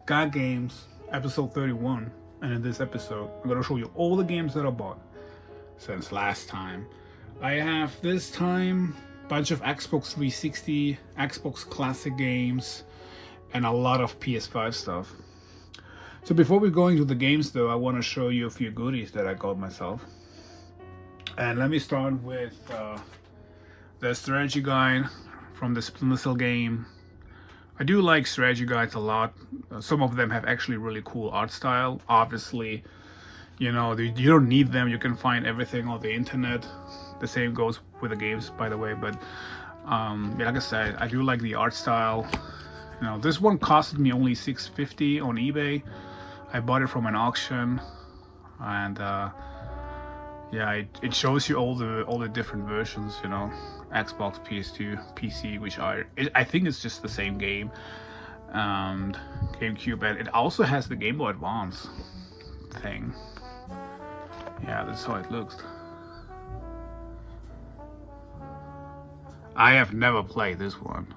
Got Games, episode 31. And in this episode, I'm gonna show you all the games that I bought since last time. I have this time a bunch of Xbox 360, Xbox Classic games, and a lot of PS5 stuff. So before we go into the games though, I want to show you a few goodies that I got myself. And let me start with the strategy guide from the Splinter Cell game. I do like strategy guides a lot. Some of them have actually really cool art style. Obviously, you know, you don't need them. You can find everything on the internet. The same goes with the games, by the way. But yeah, like I said, I do like the art style. You know, this one costed me only $6.50 on eBay. I bought it from an auction, and yeah, it shows you all the different versions. You know, Xbox, PS2, PC, which I think it's just the same game, and GameCube, and it also has the Game Boy Advance thing. Yeah, that's how it looks. I have never played this one,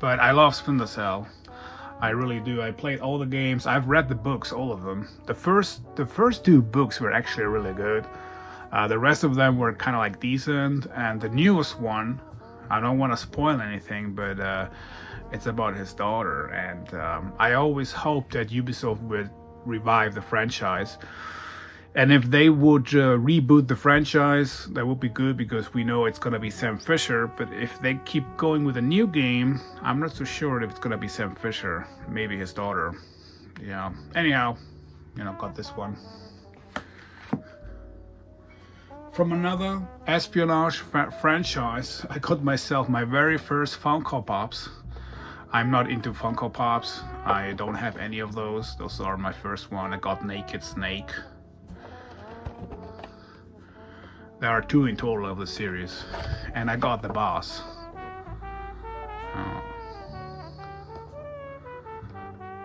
but I love Splinter Cell. I really do. I played all the games. I've read the books, all of them. The first two books were actually really good. The rest of them were kind of like decent, and the newest one, I don't want to spoil anything, but it's about his daughter, and I always hoped that Ubisoft would revive the franchise. And if they would reboot the franchise, that would be good, because we know it's gonna be Sam Fisher. But if they keep going with a new game, I'm not so sure if it's gonna be Sam Fisher. Maybe his daughter. Yeah. Anyhow, you know, got this one. From another espionage franchise, I got myself my very first Funko Pops. I'm not into Funko Pops. I don't have any of those. Those are my first one. I got Naked Snake. There are 2 in total of the series, and I got the boss. Oh.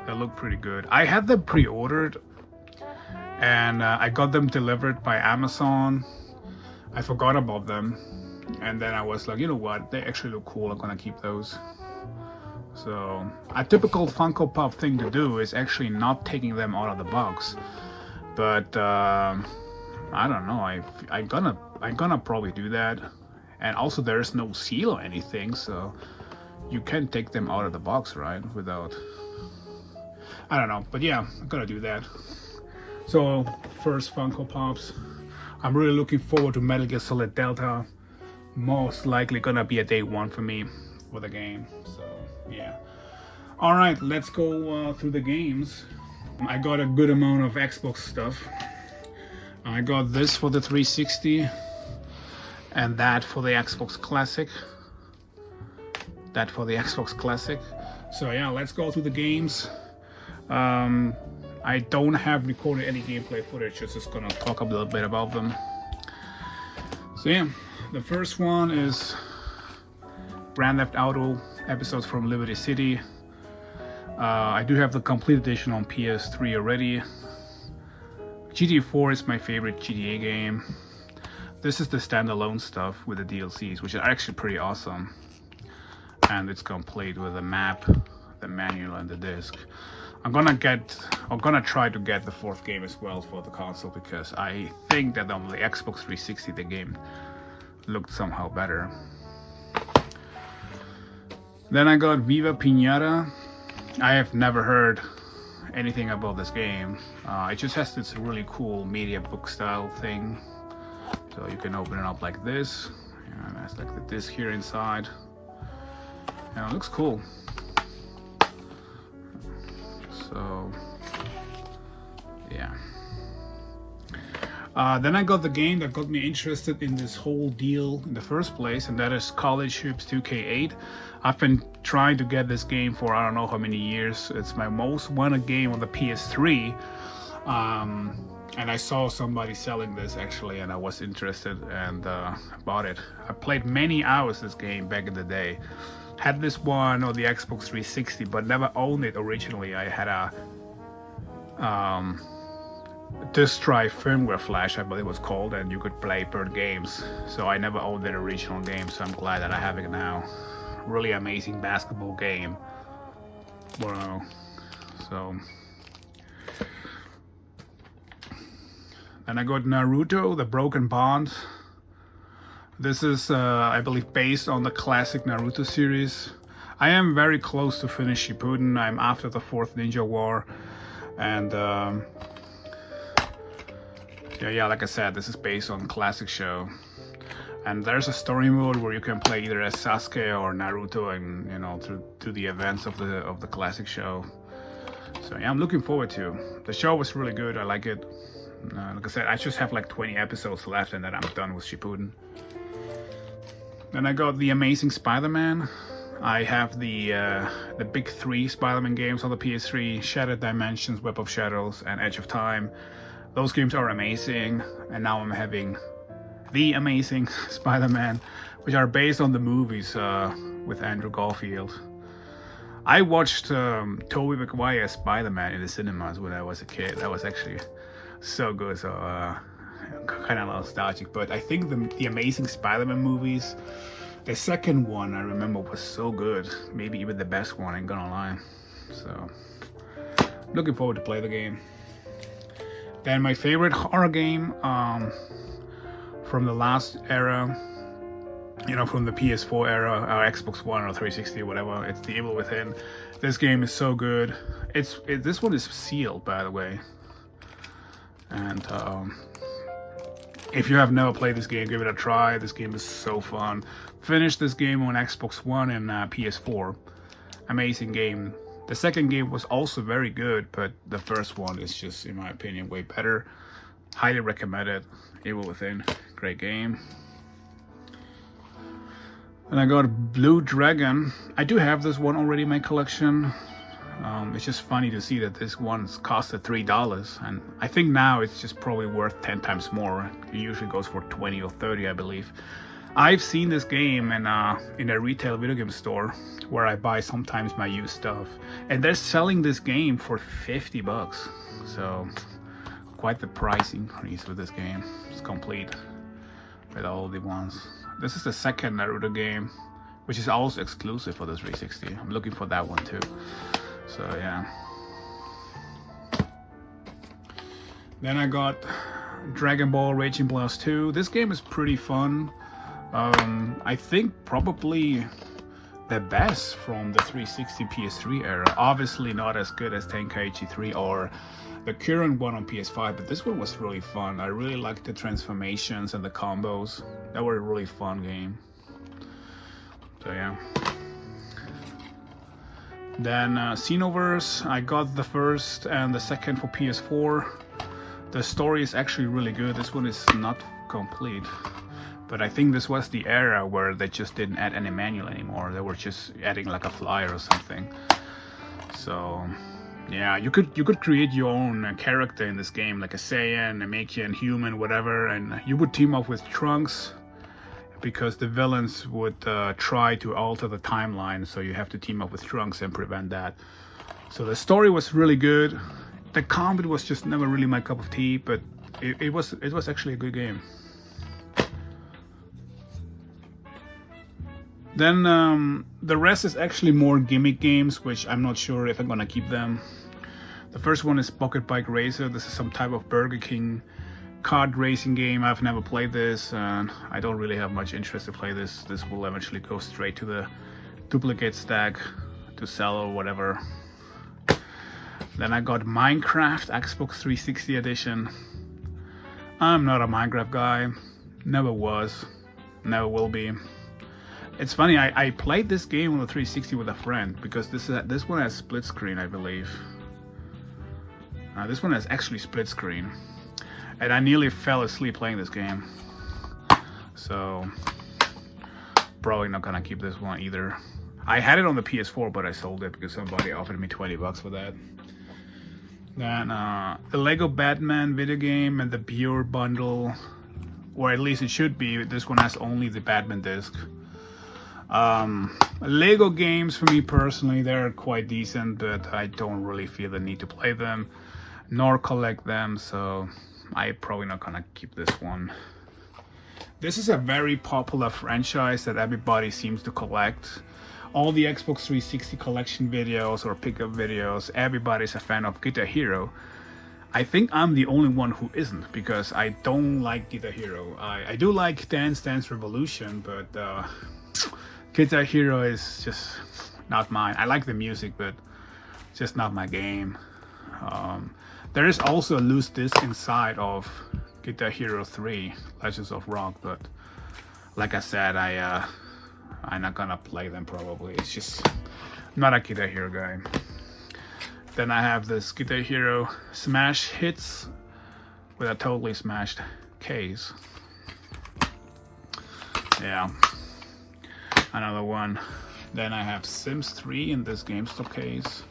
They look pretty good. I had them pre-ordered, and I got them delivered by Amazon. I forgot about them, and then I was like, you know what? They actually look cool. I'm gonna keep those. So a typical Funko Pop thing to do is actually not taking them out of the box, but I don't know. I'm gonna probably do that. And also, there's no seal or anything, so you can take them out of the box, right? Without, I don't know. But yeah, I'm gonna do that. So first Funko Pops. I'm really looking forward to Metal Gear Solid Delta. Most likely gonna be a day one for me for the game. So yeah. All right, let's go through the games. I got a good amount of Xbox stuff. I got this for the 360, and that for the Xbox Classic. That for the Xbox Classic. So yeah, let's go through the games. I don't have recorded any gameplay footage, just gonna talk a little bit about them. So yeah, the first one is Grand Theft Auto Episodes from Liberty City. I do have the complete edition on PS3 already. GTA 4 is my favorite GTA game. This is the standalone stuff with the DLCs, which are actually pretty awesome. And it's complete with the map, the manual, and the disc. I'm gonna try to get the 4th game as well for the console, because I think that on the Xbox 360 the game looked somehow better. Then I got Viva Pinata. I have never heard anything about this game. It just has this really cool media book style thing. So you can open it up like this, and there's like the disc here inside. And it looks cool. So yeah. Then I got the game that got me interested in this whole deal in the first place, and that is College Hoops 2K8. I've been trying to get this game for I don't know how many years. It's my most wanted game on the PS3. And I saw somebody selling this actually, and I was interested and bought it. I played many hours this game back in the day. Had this one on the Xbox 360, but never owned it originally. I had a disk drive firmware flash, I believe it was called, and you could play per games. So I never owned that original game, so I'm glad that I have it now. Really amazing basketball game. Wow. So, and I got Naruto, The Broken Bond. This is, I believe, based on the classic Naruto series. I am very close to finish Shippuden. I'm after the 4th Ninja War. And, yeah, like I said, this is based on the classic show. And there's a story mode where you can play either as Sasuke or Naruto, and you know, through the events of the classic show. So yeah, I'm looking forward to. The show was really good. I like it. Like I said, I just have like 20 episodes left, and then I'm done with Shippuden. Then I got The Amazing Spider-Man. I have the big 3 Spider-Man games on the PS3: Shattered Dimensions, Web of Shadows, and Edge of Time. Those games are amazing, and now I'm having The Amazing Spider-Man, which are based on the movies with Andrew Garfield. I watched Tobey Maguire's Spider-Man in the cinemas when I was a kid. That was actually so good, so kind of nostalgic. But I think the Amazing Spider-Man movies, the second one I remember was so good, maybe even the best one, I ain't gonna lie. So looking forward to play the game. Then my favorite horror game from the last era, you know, from the PS4 era, or Xbox One or 360 or whatever, it's The Evil Within. This game is so good. This one is sealed, by the way. And if you have never played this game, give it a try. This game is so fun. Finished this game on Xbox One and PS4. Amazing game. The second game was also very good, but the first one is just, in my opinion, way better. Highly recommend it. Evil Within, great game. And I got Blue Dragon. I do have this one already in my collection. It's just funny to see that this one's costed $3, and I think now it's just probably worth 10 times more. It usually goes for 20 or 30, I believe. I've seen this game in a retail video game store where I buy sometimes my used stuff, and they're selling this game for $50. So quite the price increase with this game. It's complete with all the ones. This is the second Naruto game, which is also exclusive for the 360. I'm looking for that one too. So yeah. Then I got Dragon Ball Raging Blast 2. This game is pretty fun. I think probably the best from the 360 PS3 era. Obviously not as good as Tenkaichi 3 or the current one on PS5, but this one was really fun. I really liked the transformations and the combos. That were a really fun game. So yeah. Then Xenoverse, I got the first and the second for PS4. The story is actually really good. This one is not complete, but I think this was the era where they just didn't add any manual anymore. They were just adding like a flyer or something. So yeah, you could create your own character in this game, like a Saiyan, a Namekian, human, whatever, and you would team up with Trunks because the villains would try to alter the timeline, so you have to team up with Trunks and prevent that. So the story was really good. The combat was just never really my cup of tea, but it was actually a good game. Then the rest is actually more gimmick games, which I'm not sure if I'm gonna keep them. The first one is Bucket Bike Racer. This is some type of Burger King kart racing game. I've never played this, and I don't really have much interest to play this. This will eventually go straight to the duplicate stack to sell or whatever. Then I got Minecraft Xbox 360 edition. I'm not a Minecraft guy. Never was. Never will be. It's funny, I played this game on the 360 with a friend because this one has split screen, I believe. This one has actually split screen. And I nearly fell asleep playing this game. So probably not gonna keep this one either. I had it on the PS4, but I sold it because somebody offered me $20 for that. Then the Lego Batman video game and the Pure bundle, or at least it should be. This one has only the Batman disc. Lego games for me personally, they're quite decent, but I don't really feel the need to play them nor collect them, so I'm probably not gonna keep this one. This is a very popular franchise that everybody seems to collect. all the Xbox 360 collection videos or pickup videos, everybody's a fan of Guitar Hero. I think I'm the only one who isn't, because I don't like Guitar Hero. I do like Dance Dance Revolution, but Guitar Hero is just not mine. I like the music, but just not my game. There is also a loose disc inside of Guitar Hero 3, Legends of Rock, but like I said, I'm not gonna play them probably. It's just not a Guitar Hero guy. Then I have this Guitar Hero Smash Hits with a totally smashed case. Yeah, another one. Then I have Sims 3 in this GameStop case.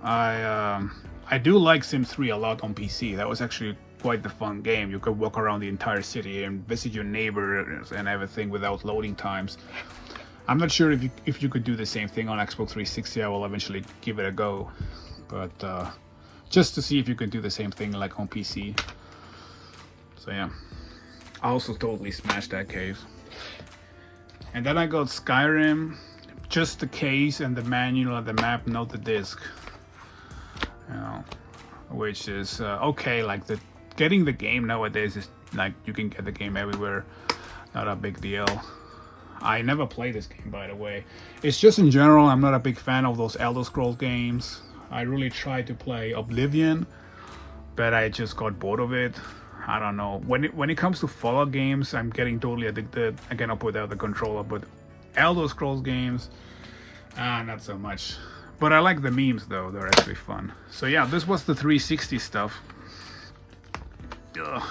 I do like Sims 3 a lot on PC. That was actually quite the fun game. You could walk around the entire city and visit your neighbors and everything without loading times. I'm not sure if you could do the same thing on Xbox 360. I will eventually give it a go, but just to see if you could do the same thing like on PC. So yeah, I also totally smashed that case. And then I got Skyrim, just the case and the manual and the map, not the disc. You know, which is okay. Like getting the game nowadays is like you can get the game everywhere, not a big deal. I never played this game, by the way. It's just in general, I'm not a big fan of those Elder Scrolls games. I really tried to play Oblivion, but I just got bored of it. I don't know. When it comes to Fallout games, I'm getting totally addicted. I cannot put out the controller, but Elder Scrolls games, not so much. But I like the memes though, they're actually fun. So yeah, this was the 360 stuff. Ugh.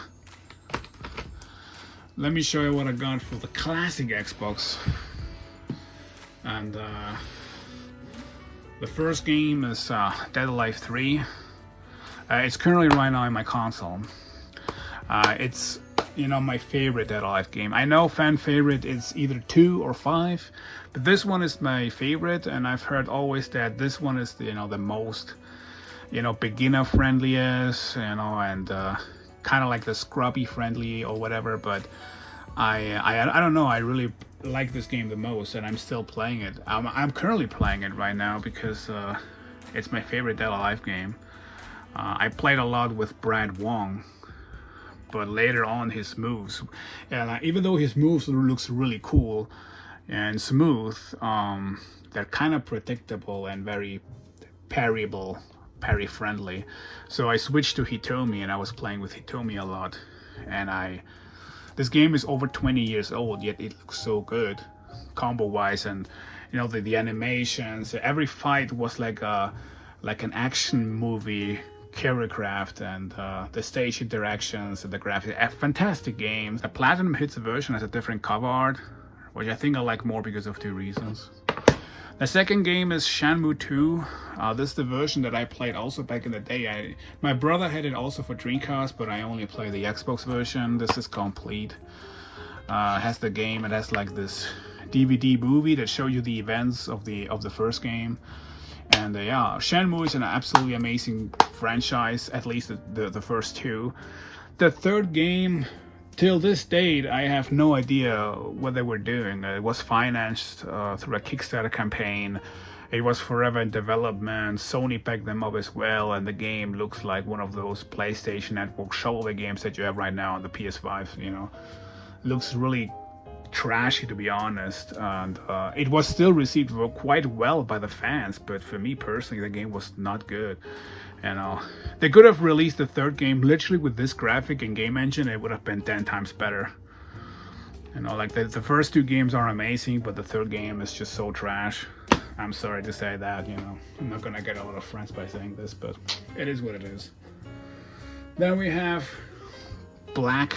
Let me show you what I got for the classic Xbox. And the first game is Dead Alive 3. It's currently right now in my console. It's, you know, my favorite Dead Alive game. I know fan favorite is either 2 or 5, but this one is my favorite, and I've heard always that this one is the, you know, the most, you know, beginner friendliest, you know, and kind of like the scrubby friendly or whatever. But I don't know, I really like this game the most, and I'm still playing it. I'm currently playing it right now because it's my favorite Dead Alive game. I played a lot with Brad Wong, but later on his moves, and even though his moves looks really cool and smooth, they're kind of predictable and very parryable, parry friendly. So I switched to Hitomi, and I was playing with Hitomi a lot. And this game is over 20 years old, yet it looks so good combo wise, and you know, the animations, every fight was like an action movie choreographed, and the stage interactions and the graphics, a fantastic game. The Platinum Hits version has a different cover art, which I think I like more because of 2 reasons. The second game is Shenmue 2. This is the version that I played also back in the day. My brother had it also for Dreamcast, but I only play the Xbox version. This is complete. It has the game. It has like this DVD movie that shows you the events of the first game. And yeah, Shenmue is an absolutely amazing franchise, at least the first 2. The third game, till this date, I have no idea what they were doing. It was financed through a Kickstarter campaign. It was forever in development. Sony picked them up as well, and the game looks like one of those PlayStation Network shoulder games that you have right now on the PS5. You know, looks really trashy, to be honest, and it was still received quite well by the fans, but for me personally, the game was not good. You know, they could have released the third game literally with this graphic and game engine. It would have been 10 times better. You know, like the first 2 games are amazing, but the third game is just so trash. I'm sorry to say that, you know. I'm not gonna get a lot of friends by saying this, but it is what it is. Then we have Black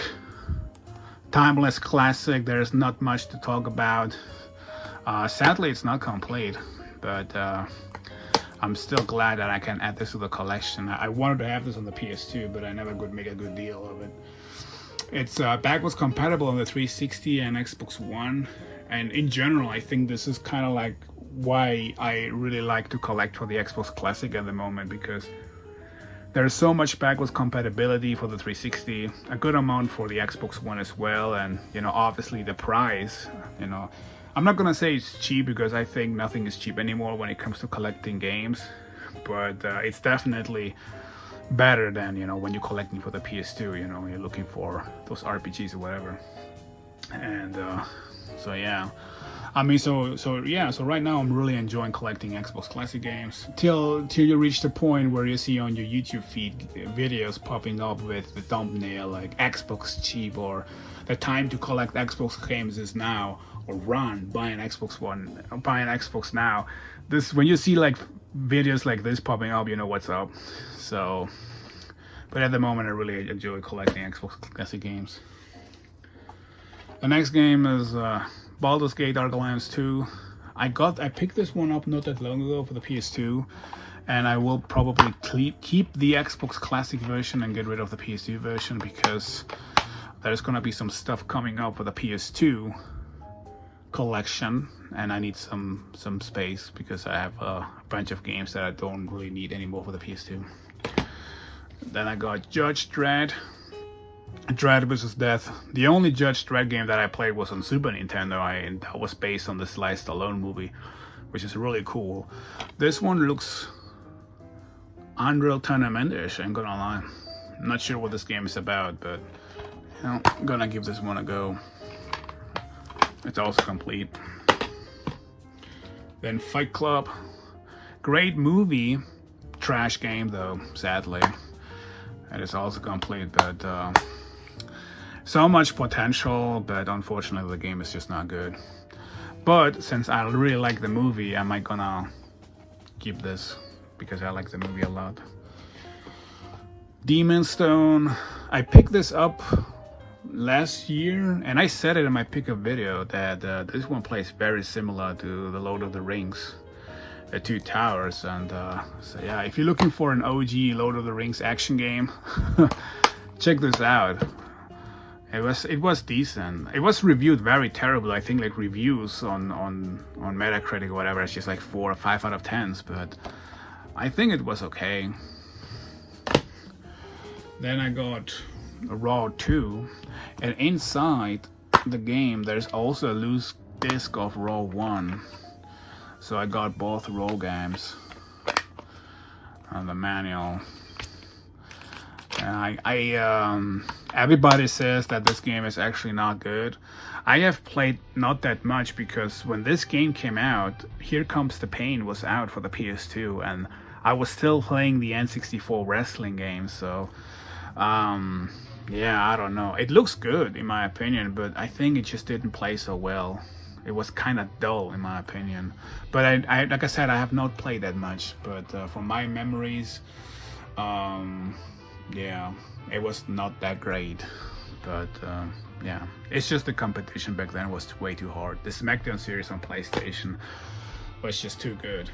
Timeless Classic. There's not much to talk about. Sadly, it's not complete, but I'm still glad that I can add this to the collection. I wanted to have this on the PS2, but I never could make a good deal of it. It's backwards compatible on the 360 and Xbox One, and in general, I think this is kind of like why I really like to collect for the Xbox Classic at the moment, because there's so much backwards compatibility for the 360, a good amount for the Xbox One as well, and you know, obviously the price, you know, I'm not gonna say it's cheap because I think nothing is cheap anymore when it comes to collecting games, but it's definitely better than, you know, when you're collecting for the PS2, you know, you're looking for those RPGs or whatever. And so yeah, I mean, so right now I'm really enjoying collecting Xbox Classic games till you reach the point where you see on your YouTube feed videos popping up with the thumbnail like Xbox cheap, or the time to collect Xbox games is now, or run, buy an Xbox now. This, when you see like videos like this popping up, you know what's up. So, but at the moment I really enjoy collecting Xbox Classic games. The next game is Baldur's Gate Dark Alliance 2. I picked this one up not that long ago for the PS2, and I will probably keep the Xbox Classic version and get rid of the PS2 version, because there's gonna be some stuff coming up for the PS2 collection, and I need some space because I have a bunch of games that I don't really need anymore for the PS2. Then I got Judge Dredd vs. Death. The only Judge Dredd game that I played was on Super Nintendo, and that was based on the Sly Stallone movie, which is really cool. This one looks Unreal Tournament-ish, I'm gonna lie. I'm not sure what this game is about, but you know, I'm gonna give this one a go. It's also complete. Then Fight Club. Great movie, trash game though, sadly. And it's also complete, but so much potential, but unfortunately the game is just not good. But since I really like the movie, I might gonna keep this because I like the movie a lot. Demon's Stone. I picked this up last year, and I said it in my pickup video that this one plays very similar to the Lord of the Rings, the Two Towers. And so yeah, if you're looking for an OG Lord of the Rings action game, check this out. It was decent. It was reviewed very terribly. I think like reviews on Metacritic or whatever, it's just like 4 or 5 out of 10s, but I think it was okay. Then I got Raw 2, and inside the game there's also a loose disc of Raw 1. So I got both Raw games and the manual. And everybody says that this game is actually not good. I have played not that much because when this game came out, Here Comes the Pain was out for the PS2, and I was still playing the N64 wrestling game. So yeah, I don't know. It looks good in my opinion, but I think it just didn't play so well. It was kind of dull in my opinion. But I like I said, I have not played that much. But from my memories, yeah, it was not that great. But yeah, it's just the competition back then was way too hard. The SmackDown series on PlayStation was just too good.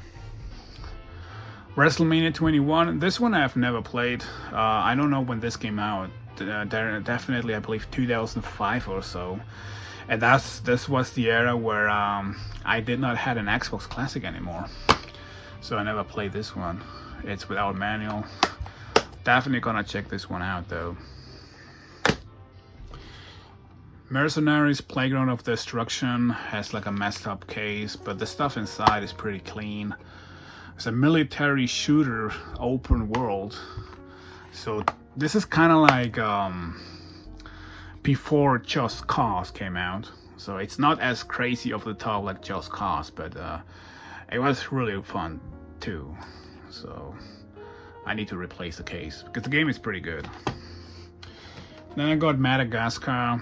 WrestleMania 21. This one I've never played. I don't know when this came out. Definitely, I believe 2005 or so. And this was the era where I did not have an Xbox Classic anymore, so I never played this one. It's without manual. Definitely gonna check this one out though. Mercenaries Playground of Destruction has like a messed up case, but the stuff inside is pretty clean. It's a military shooter open world, so this is kind of like before Just Cause came out, so it's not as crazy off the top like Just Cause, but it was really fun too. So I need to replace the case because the game is pretty good. Then I got Madagascar.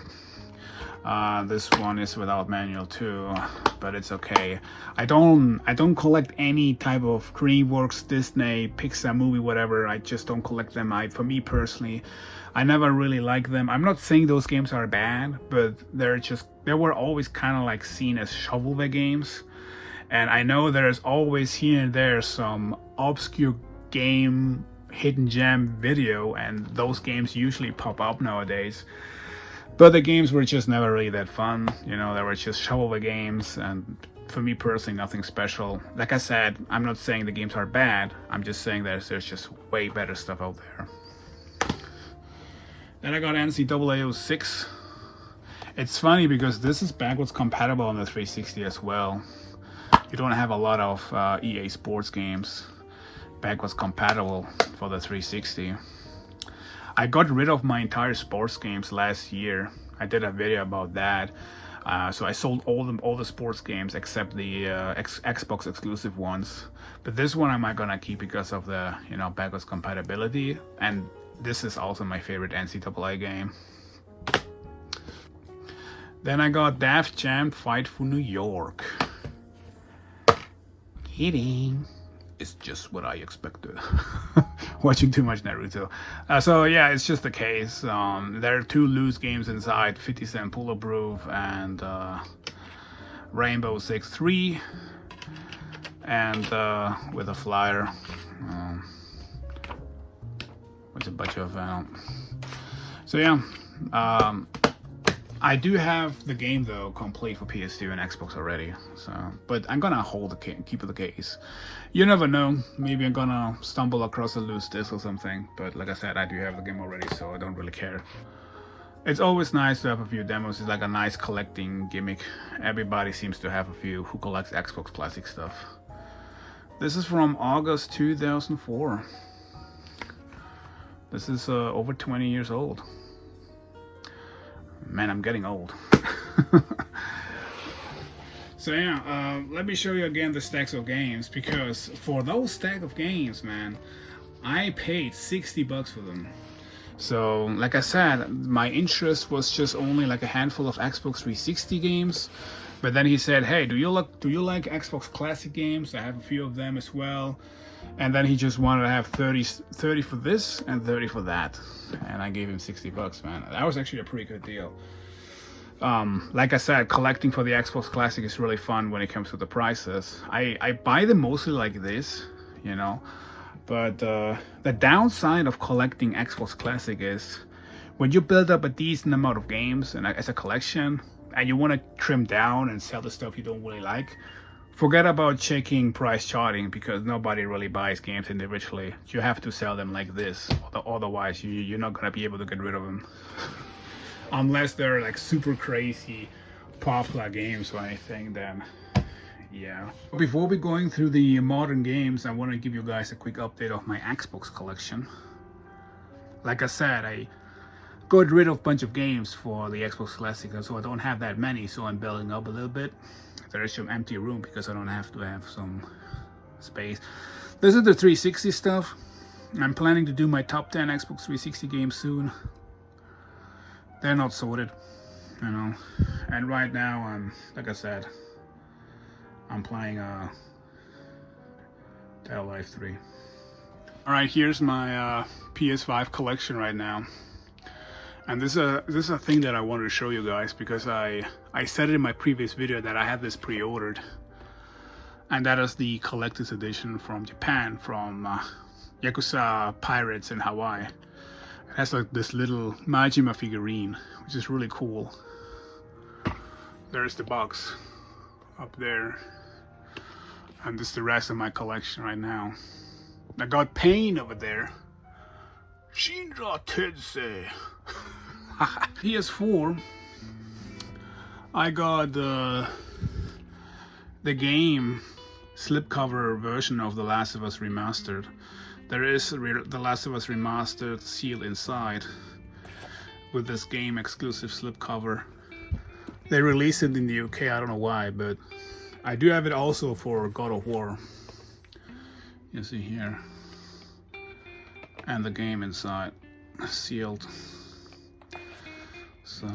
This one is without manual too, but it's okay. I don't collect any type of DreamWorks, Disney, Pixar movie, whatever. I just don't collect them. For me personally, I never really liked them. I'm not saying those games are bad, but they were always kind of like seen as shovelware games. And I know there's always here and there some obscure game hidden gem video, and those games usually pop up nowadays. But the games were just never really that fun. You know, they were just shovelware games, and for me personally, nothing special. Like I said, I'm not saying the games are bad. I'm just saying there's just way better stuff out there. Then I got NCAA 06. It's funny because this is backwards compatible on the 360 as well. You don't have a lot of EA Sports games backwards compatible for the 360. I got rid of my entire sports games last year. I did a video about that. So I sold all the sports games except the Xbox exclusive ones. But this one I'm not gonna keep because of the backwards compatibility. And this is also my favorite NCAA game. Then I got Def Jam Fight for New York. Kidding. It's just what I expected. Watching too much Naruto. So yeah, it's just the case. There are 2 loose games inside, 50 Cent Bulletproof and Rainbow Six 3. And with a flyer. With a bunch of... so yeah. I do have the game though complete for PS2 and Xbox already, so but I'm gonna keep the case. You never know, maybe I'm gonna stumble across a loose disc or something, but like I said, I do have the game already, so I don't really care. It's always nice to have a few demos. It's like a nice collecting gimmick. Everybody seems to have a few who collects Xbox classic stuff. This is from August 2004. This is over 20 years old. Man, I'm getting old. So yeah, let me show you again the stacks of games, because for those stack of games, man, I paid $60 for them. So like I said, my interest was just only like a handful of Xbox 360 games. But then he said, hey, do you like Xbox classic games? I have a few of them as well. And then he just wanted to have 30 for this and 30 for that. And I gave him $60, man. That was actually a pretty good deal. Like I said, collecting for the Xbox Classic is really fun when it comes to the prices. I buy them mostly like this, But the downside of collecting Xbox Classic is when you build up a decent amount of games and as a collection, and you want to trim down and sell the stuff you don't really like, forget about checking price charting, because nobody really buys games individually. You have to sell them like this, otherwise you're not gonna be able to get rid of them. Unless they're like super crazy popular games or anything, then yeah. Before we going through the modern games, I want to give you guys a quick update of my Xbox collection. Like I said, I got rid of a bunch of games for the Xbox Classic, so I don't have that many, so I'm building up a little bit. There is some empty room because I don't have to have some space. This is the 360 stuff. I'm planning to do my top 10 Xbox 360 games soon. They're not sorted, And right now, like I said, I'm playing Dead or Alive 3. All right, here's my PS5 collection right now. And this is a thing that I wanted to show you guys, because I said it in my previous video that I had this pre-ordered, and that is the collector's edition from Japan, from Yakuza Pirates in Hawaii. It has like this little Majima figurine, which is really cool. There's the box up there, and this is the rest of my collection right now. I got Pain over there. Shinra Tensei. PS4, I got the game slipcover version of The Last of Us Remastered. There is The Last of Us Remastered sealed inside with this game exclusive slipcover. They released it in the UK, I don't know why, but I do have it also for God of War. You see here. And the game inside, sealed. So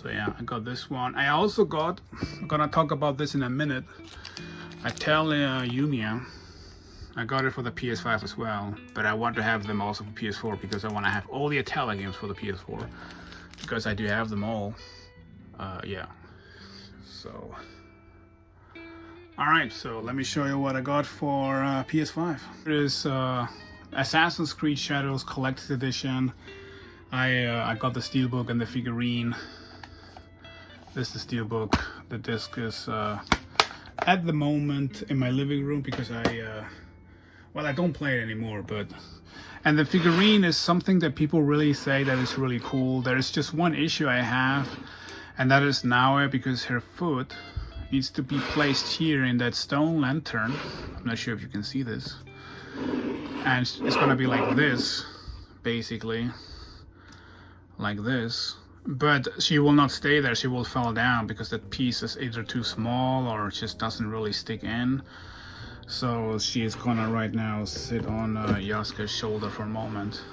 yeah, I got this one. I also got, I'm gonna talk about this in a minute, Italia Unia. I got it for the PS5 as well, but I want to have them also for PS4 because I want to have all the Italia games for the PS4, because I do have them all. Yeah. So, alright, so let me show you what I got for PS5. It is Assassin's Creed Shadows Collector's Edition. I got the steelbook and the figurine. This is the steelbook. The disc is at the moment in my living room because I well, I don't play it anymore, but, and the figurine is something that people really say that is really cool. There is just one issue I have, and that is Naue, because her foot needs to be placed here in that stone lantern. I'm not sure if you can see this. And it's gonna be like this, basically, like this. But she will not stay there, she will fall down because that piece is either too small or it just doesn't really stick in. So she is gonna right now sit on Yasuke's shoulder for a moment.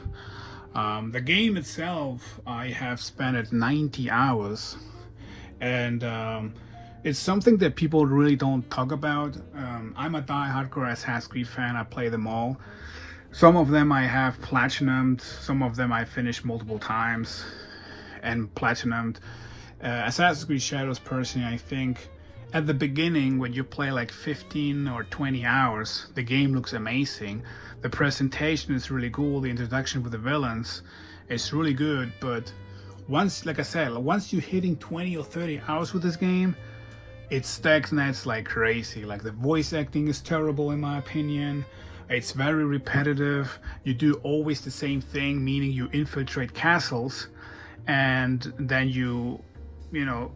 The game itself, I have spent it 90 hours, and it's something that people really don't talk about. I'm a die-hardcore Assassin's Creed fan. I play them all. Some of them I have platinumed, some of them I finished multiple times and platinumed. Assassin's Creed Shadows, personally, I think at the beginning, when you play like 15 or 20 hours, the game looks amazing. The presentation is really cool. The introduction with the villains is really good. But once, like I said, once you're hitting 20 or 30 hours with this game, it stagnates like crazy. Like the voice acting is terrible in my opinion. It's very repetitive. You do always the same thing, meaning you infiltrate castles and then you know,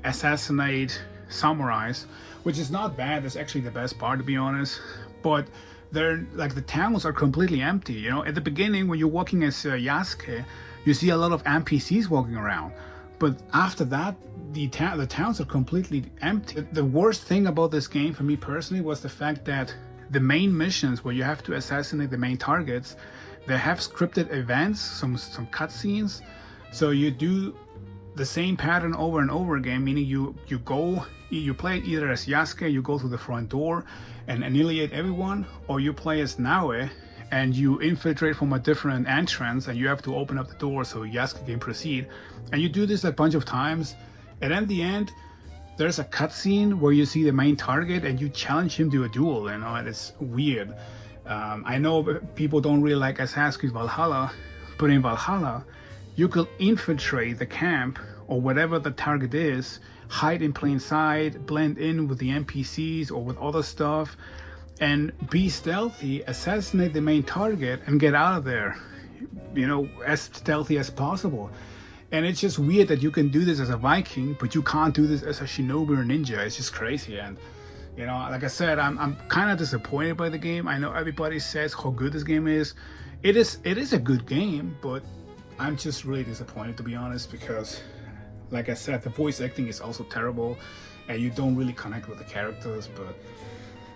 assassinate samurais, which is not bad. That's actually the best part, to be honest. But they're like, the towns are completely empty. You know, at the beginning when you're walking as Yasuke, you see a lot of NPCs walking around. But after that, the towns are completely empty. The worst thing about this game for me personally was the fact that the main missions where you have to assassinate the main targets, they have scripted events, some cutscenes. So you do the same pattern over and over again, meaning you play either as Yasuke, you go through the front door and annihilate everyone, or you play as Naue and you infiltrate from a different entrance and you have to open up the door so Yasuke can proceed. And you do this a bunch of times, and at the end there's a cutscene where you see the main target and you challenge him to a duel, you know, and it's weird. I know people don't really like Assassin's Creed Valhalla, but in Valhalla you could infiltrate the camp or whatever the target is, hide in plain sight, blend in with the NPCs or with other stuff, and be stealthy, assassinate the main target and get out of there, you know, as stealthy as possible. And it's just weird that you can do this as a Viking, but you can't do this as a shinobi or ninja. It's just crazy. And you know, like I said, I'm kind of disappointed by the game. I know everybody says how good this game is. It is a good game, but I'm just really disappointed, to be honest, because like I said, the voice acting is also terrible and you don't really connect with the characters. But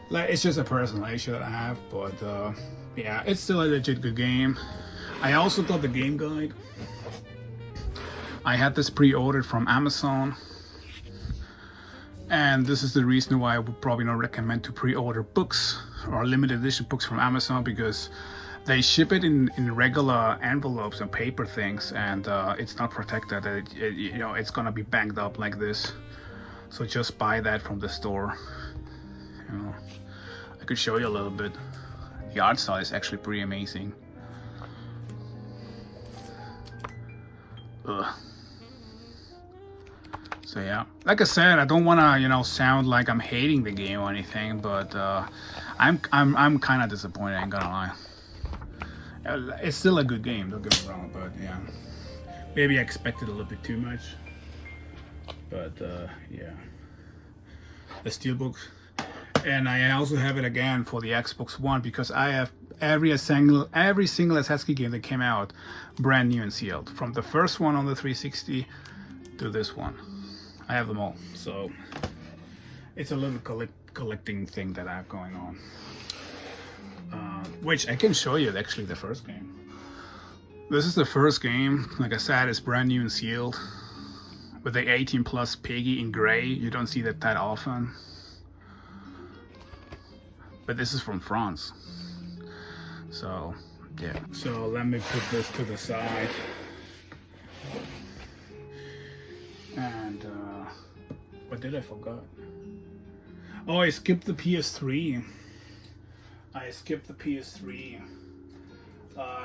like, it's just a personal issue that I have. But yeah, it's still a legit good game. I also got the game guide. I had this pre-ordered from Amazon, and this is the reason why I would probably not recommend to pre-order books or limited edition books from Amazon, because they ship it in regular envelopes and paper things, and it's not protected. You know, it's gonna be banged up like this. So just buy that from the store. You know, I could show you a little bit. The art style is actually pretty amazing. Ugh. So yeah, like I said, I don't want to, you know, sound like I'm hating the game or anything, but I'm kind of disappointed, I ain't gonna lie. It's still a good game, don't get me wrong, but yeah, maybe I expected a little bit too much. But yeah, the Steelbook, and I also have it again for the Xbox One, because I have every single Assassin's Creed game that came out brand new and sealed, from the first one on the 360 to this one. I have them all, so it's a little collecting thing that I have going on, which I can show you actually the first game. This is the first game. Like I said, it's brand new and sealed with the 18+ Piggy in gray. You don't see that often, but this is from France. So yeah, so let me put this to the side. And what did I forget? Oh, I skipped the PS3.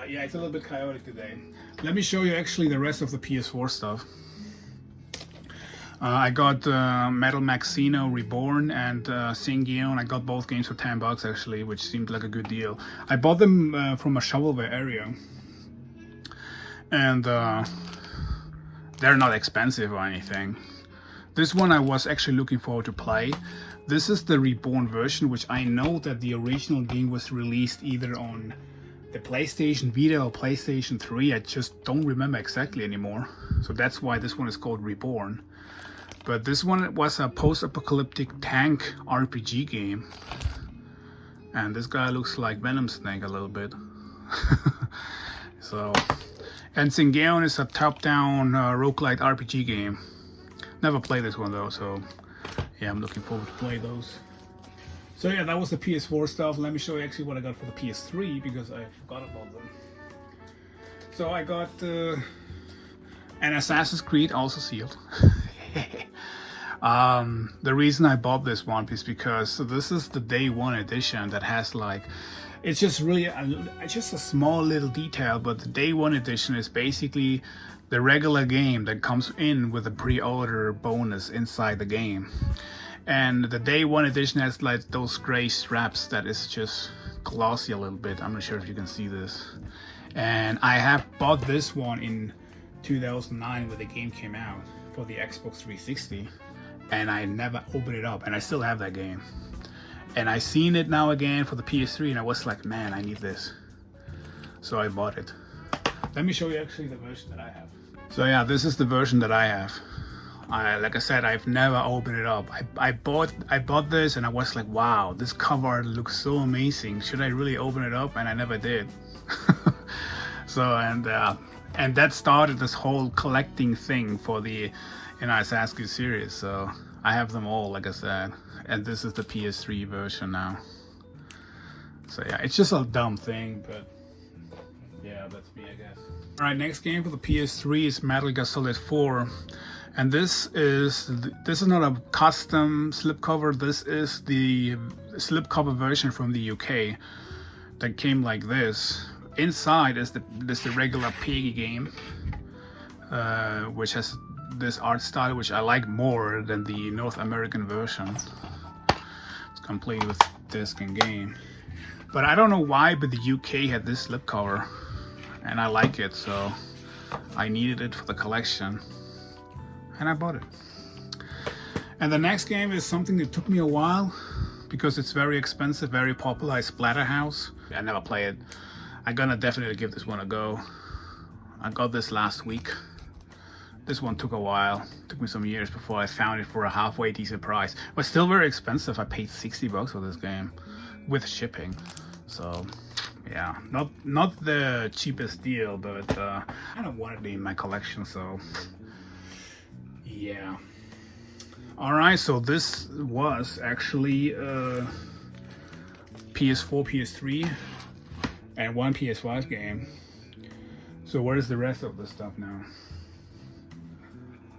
Yeah, it's a little bit chaotic today. Let me show you actually the rest of the PS4 stuff. I got Metal Maxino Reborn and Singion. I got both games for $10 actually, which seemed like a good deal. I bought them from a shovelware area, and they're not expensive or anything. This one I was actually looking forward to play. This is the Reborn version, which I know that the original game was released either on the PlayStation Vita or PlayStation 3. I just don't remember exactly anymore. So that's why this one is called Reborn. But this one was a post-apocalyptic tank RPG game. And this guy looks like Venom Snake a little bit. So, and Singeon is a top-down roguelite RPG game. Never played this one though, so yeah, I'm looking forward to play those. So yeah, that was the PS4 stuff. Let me show you actually what I got for the PS3, because I forgot about them. So I got an Assassin's Creed, also sealed. The reason I bought this one is because this is the day one edition that has like, it's just really just a small little detail, but the day one edition is basically the regular game that comes in with a pre-order bonus inside the game. And the day one edition has like those gray straps that is just glossy a little bit. I'm not sure if you can see this. And I have bought this one in 2009 when the game came out for the Xbox 360, and I never opened it up, and I still have that game. And I seen it now again for the PS3, and I was like, man, I need this. So I bought it. Let me show you actually the version that I have. So yeah, this is the version that I have. Like I said, I've never opened it up. I bought this and I was like, wow, this cover art looks so amazing. Should I really open it up? And I never did. So and that started this whole collecting thing for the Assassin's Creed series. So I have them all, like I said, and this is the PS3 version now. So yeah, it's just a dumb thing, but yeah, that's me, I guess. All right, next game for the PS3 is Metal Gear Solid 4. And this is not a custom slipcover. This is the slipcover version from the UK that came like this. Inside is the regular Peggy game, which has this art style which I like more than the North American version. It's complete with disc and game. But I don't know why, but the UK had this slipcover, and I like it, so I needed it for the collection. And I bought it. And the next game is something that took me a while because it's very expensive, very popular. It's Splatterhouse. I never played it. I'm gonna definitely give this one a go. I got this last week. This one took a while. It took me some years before I found it for a halfway decent price. But still very expensive. I paid $60 for this game with shipping. So yeah, not the cheapest deal, but I kind of wanted it in my collection, so yeah. All right, so this was actually PS4, PS3, and one PS5 game. So where's the rest of the stuff now?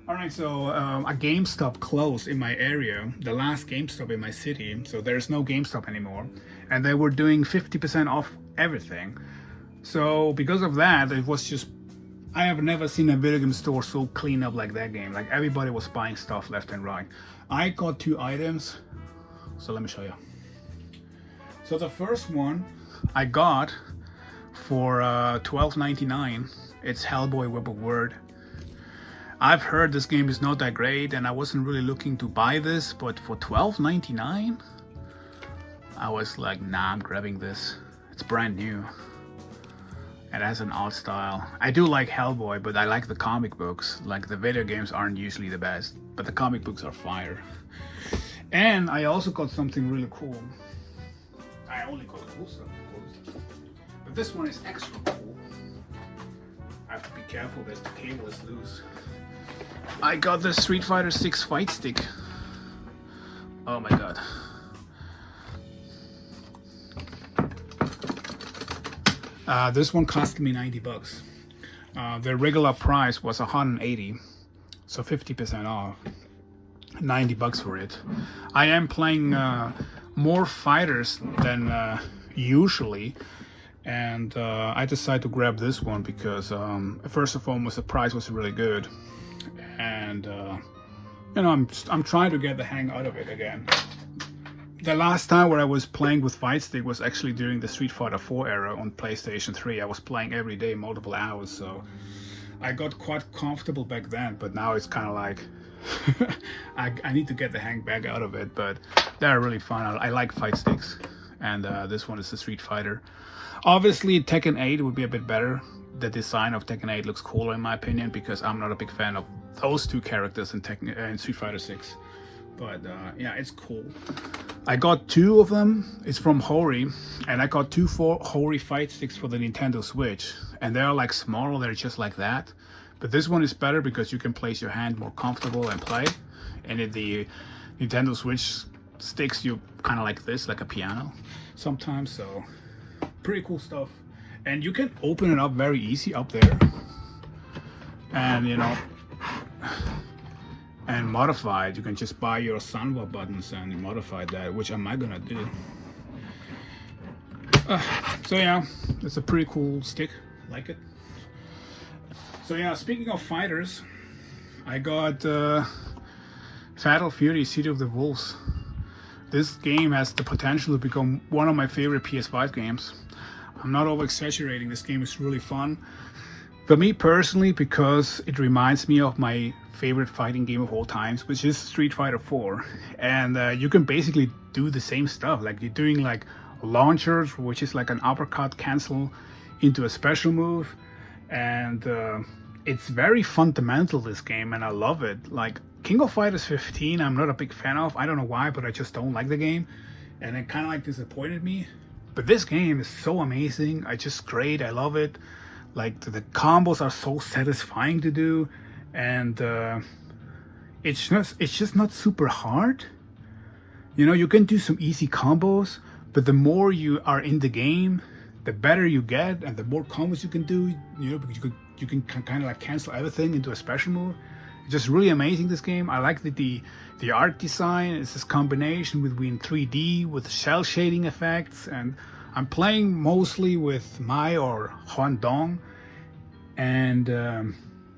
All right, so a GameStop closed in my area, the last GameStop in my city, so there's no GameStop anymore, and they were doing 50% off everything. So because of that, it was just, I have never seen a video game store so clean up like that game. Like everybody was buying stuff left and right. I got 2 items, so let me show you. So the first one I got for $12.99. It's Hellboy Web of Word. I've heard this game is not that great, and I wasn't really looking to buy this, but for $12.99, I was like, nah, I'm grabbing this. It's brand new. It has an art style. I do like Hellboy, but I like the comic books. Like the video games aren't usually the best, but the comic books are fire. And I also got something really cool. I only got cool stuff, of course. But this one is extra cool. I have to be careful, the cable is loose. I got the Street Fighter 6 fight stick. Oh my god. This one cost me $90. The regular price was $180, so 50% off. $90 for it. I am playing more fighters than usually, and I decided to grab this one because first of all, the price was really good, and you know, I'm trying to get the hang out of it again. The last time where I was playing with fight stick was actually during the Street Fighter 4 era on PlayStation 3. I was playing every day, multiple hours, so I got quite comfortable back then, but now it's kind of like I need to get the hang back out of it, but they're really fun. I like fight sticks, and this one is the Street Fighter. Obviously, Tekken 8 would be a bit better. The design of Tekken 8 looks cooler in my opinion, because I'm not a big fan of those two characters in Street Fighter 6. But yeah, it's cool. I got two of them. It's from Hori, and I got two Hori fight sticks for the Nintendo Switch, and they're like smaller. They're just like that. But this one is better because you can place your hand more comfortable and play. And in the Nintendo Switch sticks, you kind of like this, like a piano sometimes. So pretty cool stuff. And you can open it up very easy up there, and you know, and modify it. You can just buy your Sanwa buttons and modify that, which I'm not gonna do. So yeah, it's a pretty cool stick. I like it. So yeah, speaking of fighters, I got Fatal Fury: City of the Wolves. This game has the potential to become one of my favorite PS5 games. I'm not over exaggerating. This game is really fun. For me personally, because it reminds me of my favorite fighting game of all times, which is Street Fighter 4. And you can basically do the same stuff. Like you're doing like launchers, which is like an uppercut cancel into a special move. And it's very fundamental, this game, and I love it. Like King of Fighters 15, I'm not a big fan of. I don't know why, but I just don't like the game. And it kind of like disappointed me. But this game is so amazing. It's just great. I love it. Like the combos are so satisfying to do, and it's just not super hard. You know, you can do some easy combos, but the more you are in the game, the better you get, and the more combos you can do. You know, because you can kind of like cancel everything into a special move. It's just really amazing, this game. I like the art design. It's this combination between 3D with shell shading effects, and I'm playing mostly with Mai or Huandong, and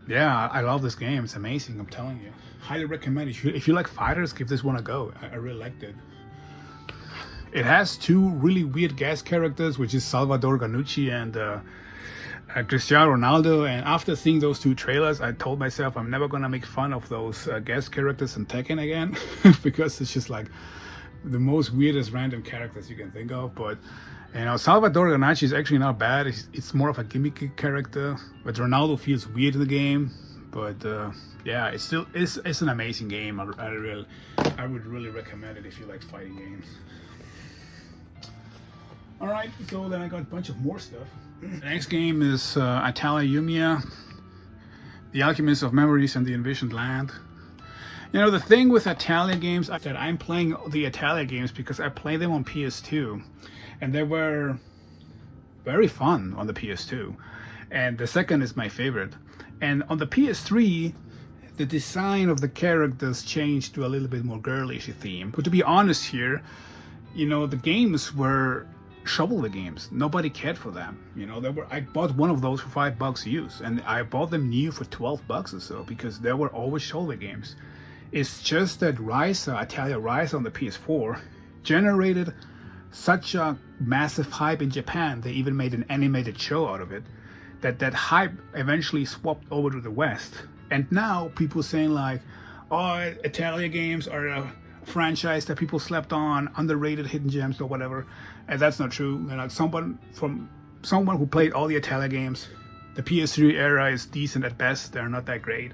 yeah, I love this game. It's amazing, I'm telling you. Highly recommend it. If you like fighters, give this one a go. I really liked it. It has two really weird guest characters, which is Salvador Ganucci and Cristiano Ronaldo, and after seeing those two trailers, I told myself I'm never gonna make fun of those guest characters in Tekken again, because it's just like the most weirdest random characters you can think of. But you know, Salvador Ganucci is actually not bad. It's more of a gimmicky character, but Ronaldo feels weird in the game. But yeah, it's an amazing game. I would really recommend it if you like fighting games. All right, so then I got a bunch of more stuff. The next game is Italia Yumia, The Alchemist of Memories and the Envisioned Land. You know, the thing with Italia games is that I'm playing the Italia games because I play them on PS2, and they were very fun on the PS2. And the second is my favorite. And on the PS3, the design of the characters changed to a little bit more girlish theme. But to be honest here, you know, the games were shovelware games. Nobody cared for them. You know, I bought one of those for $5 used, and I bought them new for $12 or so, because they were always shovelware games. It's just that Italia Rise on the PS4 generated such a massive hype in Japan. They even made an animated show out of it. That hype eventually swapped over to the West. And now people saying like, oh, Italia games are a franchise that people slept on, underrated hidden gems or whatever. And that's not true. You know, someone who played all the Italia games, the PS3 era is decent at best. They're not that great.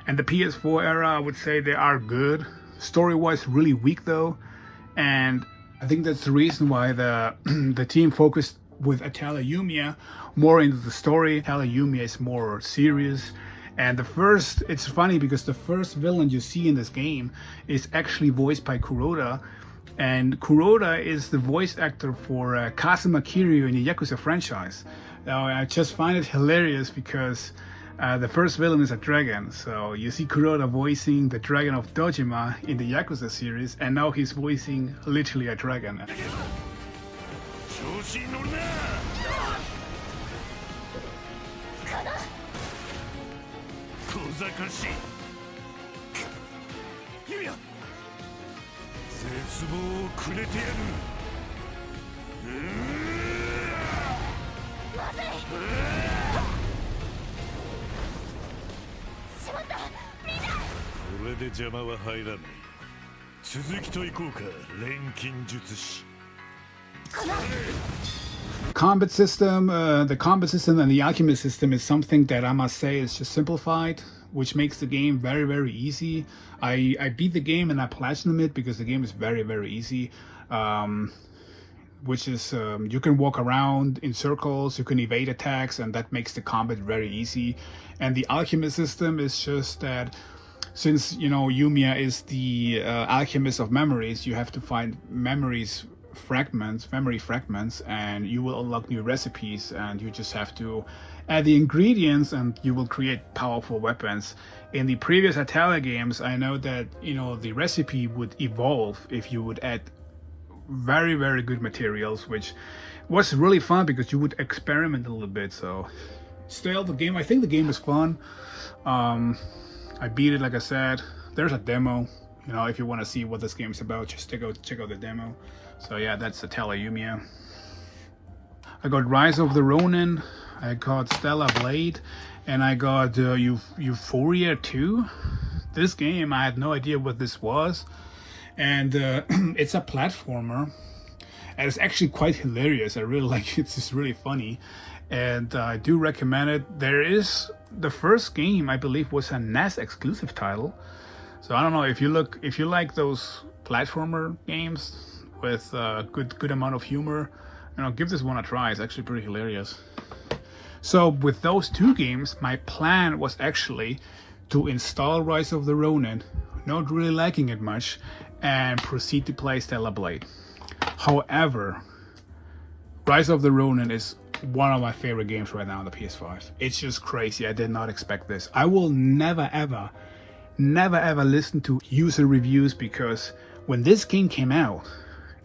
And the PS4 era, I would say they are good. Story-wise, really weak though. And I think that's the reason why the team focused with Italia Yumia more into the story. Italia Yumia is more serious. And it's funny because the first villain you see in this game is actually voiced by Kuroda. And Kuroda is the voice actor for Kazuma Kiryu in the Yakuza franchise. Now, I just find it hilarious because the first villain is a dragon. So you see Kuroda voicing the dragon of Dojima in the Yakuza series, and now he's voicing literally a dragon. 絶望をくれてやる。まずい。しまった。みんな。これで邪魔は入らない。続きといこうか、錬金術師。Combat system, the combat system and the alchemist system is something that I must say is just simplified, which makes the game very, very easy. I beat the game and I platinum it because the game is very, very easy. Which is, you can walk around in circles, you can evade attacks, and that makes the combat very easy. And the alchemist system is just that, since, you know, Yumiya is the alchemist of memories, you have to find memory fragments, and you will unlock new recipes, and you just have to add the ingredients and you will create powerful weapons. In the previous Atala games, I know that, you know, the recipe would evolve if you would add very, very good materials, which was really fun because you would experiment a little bit. So still, the game, I think the game is fun. I beat it, like I said. There's a demo, you know, if you want to see what this game is about, just check out the demo. So yeah, that's Atala Yumiya. I got Rise of the Ronin, I got Stellar Blade, and I got Euphoria 2. This game, I had no idea what this was. And it's a platformer, and it's actually quite hilarious. I really like it. It's just really funny, and I do recommend it. There is the first game, I believe, was a NES exclusive title. So I don't know, if you like those platformer games with good amount of humor, you know, give this one a try. It's actually pretty hilarious. So with those two games, my plan was actually to install Rise of the Ronin, not really liking it much, and proceed to play Stellar Blade. However, Rise of the Ronin is one of my favorite games right now on the PS5. It's just crazy. I did not expect this. I will never ever listen to user reviews, because when this game came out,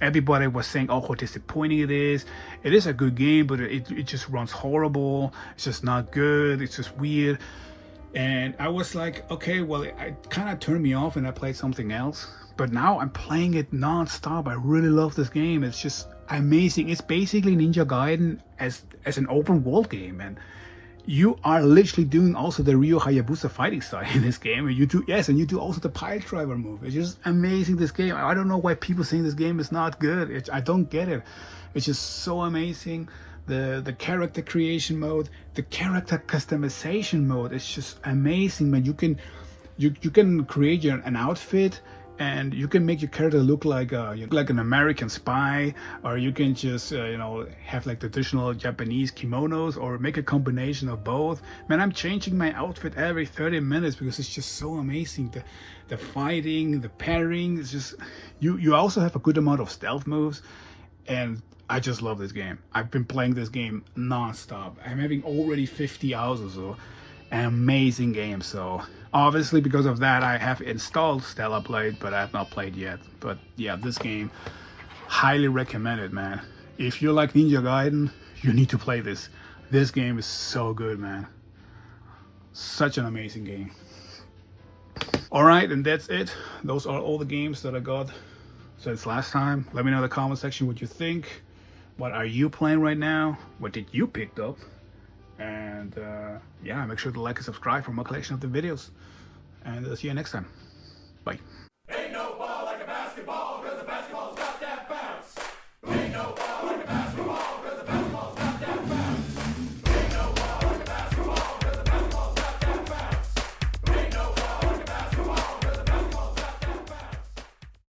everybody was saying, oh, how disappointing it is. It is a good game, but it just runs horrible. It's just not good. It's just weird. And I was like, okay, well, it kind of turned me off and I played something else. But now I'm playing it non-stop. I really love this game. It's just amazing. It's basically Ninja Gaiden as an open world game. And you are literally doing also the Ryo Hayabusa fighting style in this game. And you do also the pile driver move. It's just amazing, this game. I don't know why people saying this game is not good. I don't get it. It's just so amazing. The character creation mode, the character customization mode is just amazing, man. You can create an outfit, and you can make your character look like an American spy, or you can just you know, have like traditional Japanese kimonos, or make a combination of both. Man, I'm changing my outfit every 30 minutes because it's just so amazing. The fighting, the pairing, it's just you also have a good amount of stealth moves, and I just love this game. I've been playing this game non-stop. I'm having already 50 hours or so. An amazing game. So obviously because of that, I have installed Stellar Blade, but I have not played yet. But yeah, this game, highly recommended, man. If you like Ninja Gaiden, you need to play this. This game is so good, man. Such an amazing game. All right, and that's it. Those are all the games that I got since last time. Let me know in the comment section what you think. What are you playing right now? What did you pick up? And yeah, make sure to like and subscribe for more collection of the videos. And see you next time. Bye.